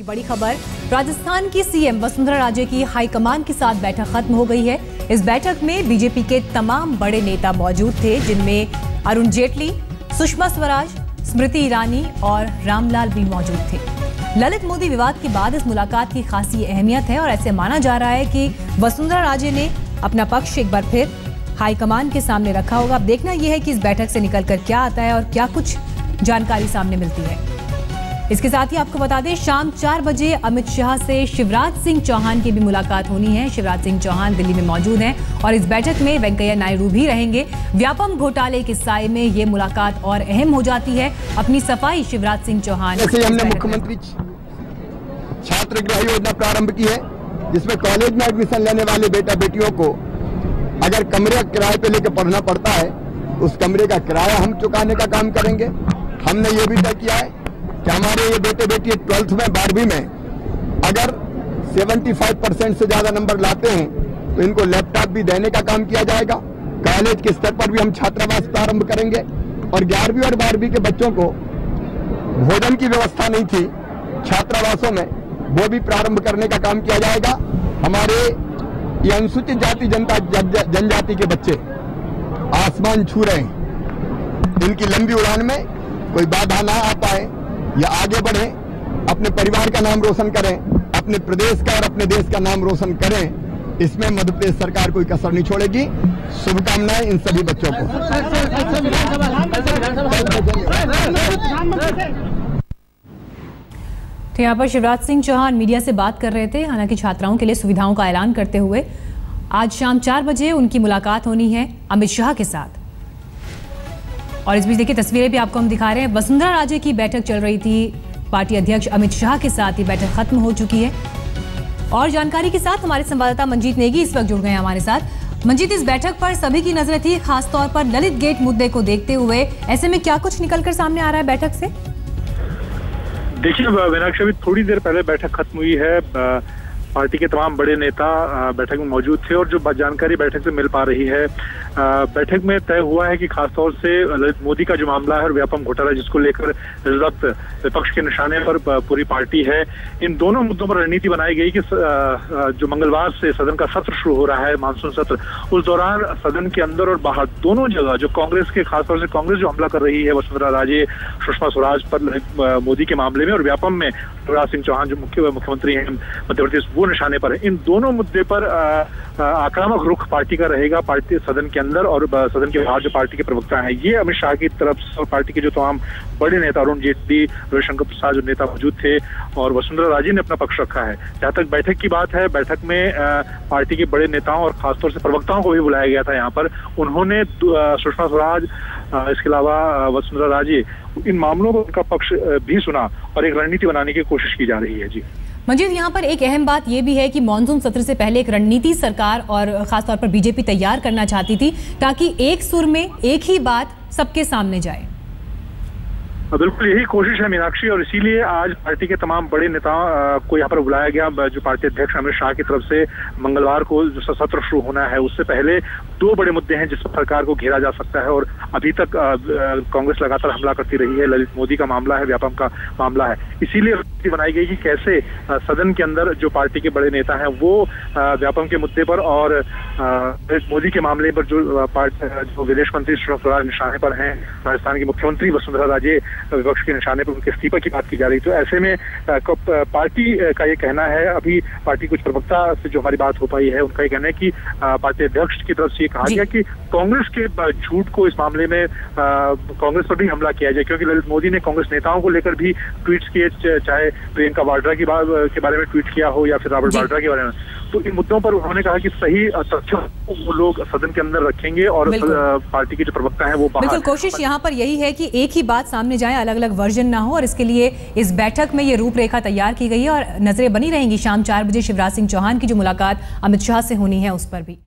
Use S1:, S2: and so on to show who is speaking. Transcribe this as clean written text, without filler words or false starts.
S1: की बड़ी खबर, राजस्थान की सीएम वसुंधरा राजे की हाईकमान के साथ बैठक खत्म हो गई है। इस बैठक में बीजेपी के तमाम बड़े नेता मौजूद थे, जिनमें अरुण जेटली, सुषमा स्वराज, स्मृति ईरानी और रामलाल भी मौजूद थे। ललित मोदी विवाद के बाद इस मुलाकात की खासी अहमियत है और ऐसे माना जा रहा है कि वसुंधरा राजे ने अपना पक्ष एक बार फिर हाईकमान के सामने रखा होगा। अब देखना यह है कि इस बैठक से निकलकर क्या आता है और क्या कुछ जानकारी सामने मिलती है। इसके साथ ही आपको बता दें, शाम 4 बजे अमित शाह से शिवराज सिंह चौहान की भी मुलाकात होनी है। शिवराज सिंह चौहान दिल्ली में मौजूद हैं और इस बैठक में वेंकैया नायडू भी रहेंगे। व्यापम घोटाले के साए में ये मुलाकात और अहम हो जाती है। अपनी सफाई शिवराज सिंह चौहान
S2: जैसे हमने मुख्यमंत्री छात्र गृह योजना प्रारंभ की है, जिसमें कॉलेज में एडमिशन लेने वाले बेटा बेटियों को अगर कमरे किराए पे लेकर पढ़ना पड़ता है, उस कमरे का किराया हम चुकाने का काम करेंगे। हमने ये भी तय किया है कि हमारे ये बेटे बेटी 12th में 12वीं में अगर 75% से ज्यादा नंबर लाते हैं तो इनको लैपटॉप भी देने का काम किया जाएगा। कॉलेज के स्तर पर भी हम छात्रावास प्रारंभ करेंगे और 11वीं और 12वीं के बच्चों को भोजन की व्यवस्था नहीं थी छात्रावासों में, वो भी प्रारंभ करने का काम किया जाएगा। हमारे ये अनुसूचित जाति जनजाति के बच्चे आसमान छू रहे हैं, इनकी लंबी उड़ान में कोई बाधा ना आ पाए, या आगे बढ़े, अपने परिवार का नाम रोशन करें, अपने प्रदेश का और अपने देश का नाम रोशन करें। इसमें मध्य प्रदेश सरकार कोई कसर नहीं छोड़ेगी। शुभकामनाएं इन सभी बच्चों को।
S1: तो यहाँ पर शिवराज सिंह चौहान मीडिया से बात कर रहे थे, हालांकि छात्राओं के लिए सुविधाओं का ऐलान करते हुए। आज शाम 4 बजे उनकी मुलाकात होनी है अमित शाह के साथ। और इस बीच देखिए तस्वीरें भी आपको हम दिखा रहे हैं। वसुंधरा राजे की बैठक चल रही थी, पार्टी अध्यक्ष अमित शाह के साथ ये बैठक खत्म हो चुकी है। और जानकारी के साथ हमारे संवाददाता मंजीत नेगी इस वक्त जुड़ गए हैं हमारे साथ। मंजीत, इस बैठक पर सभी की नजरें थी, खासतौर पर ललित गेट मुद्दे को देखते हुए। ऐसे में क्या कुछ निकलकर सामने आ रहा है बैठक से?
S3: देखिए मीनाक्षी, अभी थोड़ी देर पहले बैठक खत्म हुई है। पार्टी के तमाम बड़े नेता बैठक में मौजूद थे और जो जानकारी बैठक से मिल पा रही है, बैठक में तय हुआ है कि खासतौर से ललित मोदी का जो मामला है और व्यापम घोटाला जिसको लेकर इस वक्त विपक्ष के निशाने पर पूरी पार्टी है, इन दोनों मुद्दों पर रणनीति बनाई गई कि जो मंगलवार से सदन का सत्र शुरू हो रहा है, मानसून सत्र, उस दौरान सदन के अंदर और बाहर दोनों जगह जो कांग्रेस के, खासतौर से कांग्रेस जो हमला कर रही है वसुंधरा राजे, सुषमा स्वराज पर मोदी के मामले में, और व्यापम में शिवराज सिंह चौहान जो मुख्यमंत्री हैं मध्य प्रदेश, वो निशाने पर है। इन दोनों मुद्दे पर आक्रामक रुख पार्टी का रहेगा, पार्टी सदन के अंदर और सदन के बाहर जो पार्टी के प्रवक्ता हैं, ये अमित शाह की तरफ से और पार्टी के जो तमाम बड़े नेता अरुण जेटली, रविशंकर प्रसाद जो नेता मौजूद थे, और वसुंधरा राजे ने अपना पक्ष रखा है। जहां तक बैठक की बात है, बैठक में पार्टी के बड़े नेताओं और खासतौर से प्रवक्ताओं को भी बुलाया गया था। यहाँ पर उन्होंने सुषमा स्वराज, इसके अलावा वसुंधरा राजे, इन मामलों को उनका पक्ष भी सुना और एक रणनीति बनाने की कोशिश की जा रही है। जी
S1: मंजीत, यहाँ पर एक अहम बात यह भी है कि मानसून सत्र से पहले एक रणनीति सरकार और खासतौर पर बीजेपी तैयार करना चाहती थी, ताकि एक सुर में एक ही बात सबके सामने जाए।
S3: बिल्कुल यही कोशिश है मीनाक्षी, और इसीलिए आज पार्टी के तमाम बड़े नेताओं को यहाँ पर बुलाया गया। जो पार्टी अध्यक्ष अमित शाह की तरफ से मंगलवार को जो सत्र शुरू होना है, उससे पहले 2 बड़े मुद्दे हैं जिस पर सरकार को घेरा जा सकता है और अभी तक कांग्रेस लगातार हमला करती रही है। ललित मोदी का मामला है, व्यापम का मामला है। इसीलिए रणनीति बनाई गई कि कैसे सदन के अंदर जो पार्टी के बड़े नेता हैं वो व्यापम के मुद्दे पर और ललित मोदी के मामले पर जो विदेश मंत्री सुषमा स्वराज निशाने पर हैं, राजस्थान की मुख्यमंत्री वसुंधरा राजे विपक्ष के निशाने पर उनके इस्तीफा की बात की जा रही। तो ऐसे में पार्टी का ये कहना है, अभी पार्टी कुछ प्रवक्ता से जो हमारी बात हो पाई है, उनका ये कहना है कि पार्टी अध्यक्ष की तरफ से ये कहा गया कि कांग्रेस के झूठ को इस मामले में कांग्रेस पर भी हमला किया जाए, क्योंकि ललित मोदी ने कांग्रेस नेताओं को लेकर भी ट्वीट्स किए, चाहे प्रियंका वाड्रा के बारे में ट्वीट किया हो या फिर रॉबर्ट वाड्रा के बारे में। तो इन मुद्दों पर उन्होंने कहा कि सही तथ्यों को वो लोग सदन के अंदर रखेंगे और पार्टी के जो प्रवक्ता हैं वो बाहर।
S1: बिल्कुल कोशिश यहाँ पर यही है कि एक ही बात सामने जाए, अलग अलग वर्जन ना हो, और इसके लिए इस बैठक में ये रूपरेखा तैयार की गई है और नजरें बनी रहेंगी शाम 4 बजे शिवराज सिंह चौहान की जो मुलाकात अमित शाह से होनी है उस पर भी।